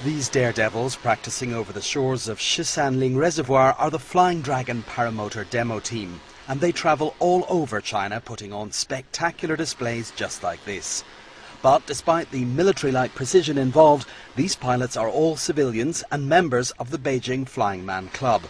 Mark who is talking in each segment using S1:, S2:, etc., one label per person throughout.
S1: These daredevils practicing over the shores of Shisanling Reservoir are the Flying Dragon paramotor demo team, and they travel all over China putting on spectacular displays just like this. But despite the military-like precision involved, these pilots are all civilians and members of the Beijing Flying Man Club.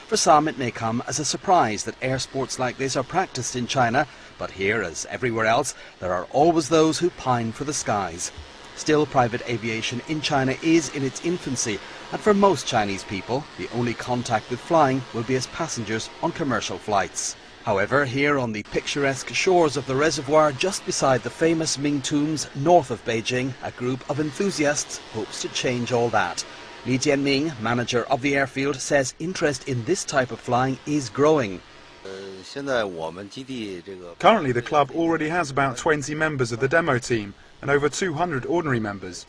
S1: For some it may come as a surprise that air sports like this are practiced in China, but here, as everywhere else, there are always those who pine for the skies. Still, private aviation in China is in its infancy, and for most Chinese people, the only contact with flying will be as passengers on commercial flights. However, here on the picturesque shores of the reservoir just beside the famous Ming Tombs north of Beijing, a group of enthusiasts hopes to change all that. Li Jianming, manager of the airfield, says interest in this type of flying is growing.
S2: Currently the club already has about 20 members of the demo team and over 200 ordinary members.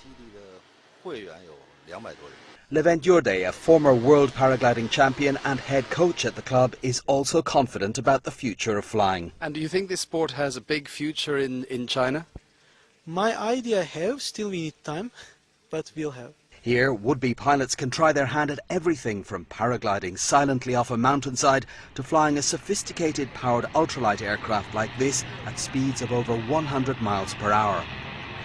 S1: Levent Yurde, a former world paragliding champion and head coach at the club, is also confident about the future of flying.
S3: And do you think this sport has a big future in China?
S4: My idea have, still we need time, but we'll have.
S1: Here, would-be pilots can try their hand at everything from paragliding silently off a mountainside to flying a sophisticated powered ultralight aircraft like this at speeds of over 100 miles per hour.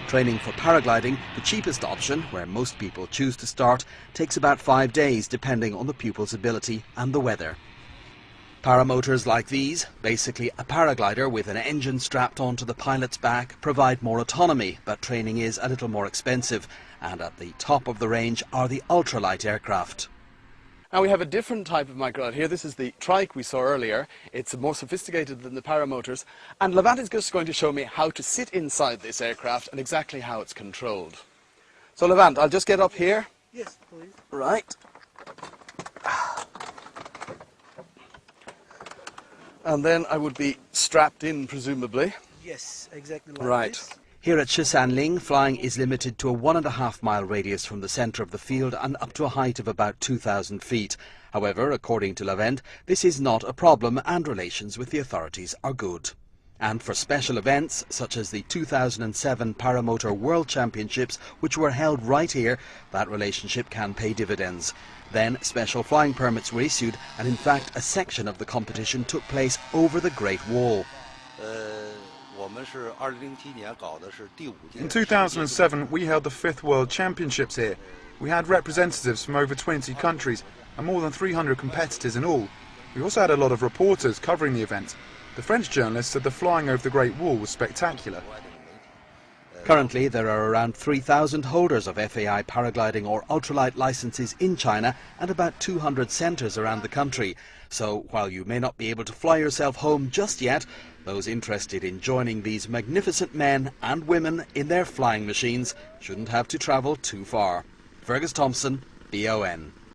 S1: Training for paragliding, the cheapest option, where most people choose to start, takes about 5 days depending on the pupil's ability and the weather. Paramotors like these, basically a paraglider with an engine strapped onto the pilot's back, provide more autonomy, but training is a little more expensive, and at the top of the range are the ultralight aircraft.
S3: Now we have a different type of microlight here. This is the trike we saw earlier. It's more sophisticated than the paramotors, and Levent is just going to show me how to sit inside this aircraft and exactly how it's controlled. So Levent, I'll just get up here.
S4: Yes, please.
S3: Right. And then I would be strapped in, presumably.
S4: Yes, exactly like
S3: Right.
S4: this.
S1: Here at Shisanling, flying is limited to a 1.5 mile radius from the centre of the field and up to a height of about 2,000 feet. However, according to Levent, this is not a problem and relations with the authorities are good. And for special events, such as the 2007 Paramotor World Championships, which were held right here, that relationship can pay dividends. Then special flying permits were issued, and in fact a section of the competition took place over the Great Wall.
S2: In 2007 we held the 5th World Championships here. We had representatives from over 20 countries and more than 300 competitors in all. We also had a lot of reporters covering the event. The French journalists said the flying over the Great Wall was spectacular.
S1: Currently, there are around 3,000 holders of FAI paragliding or ultralight licenses in China and about 200 centres around the country. So, while you may not be able to fly yourself home just yet, those interested in joining these magnificent men and women in their flying machines shouldn't have to travel too far. Fergus Thompson, BON.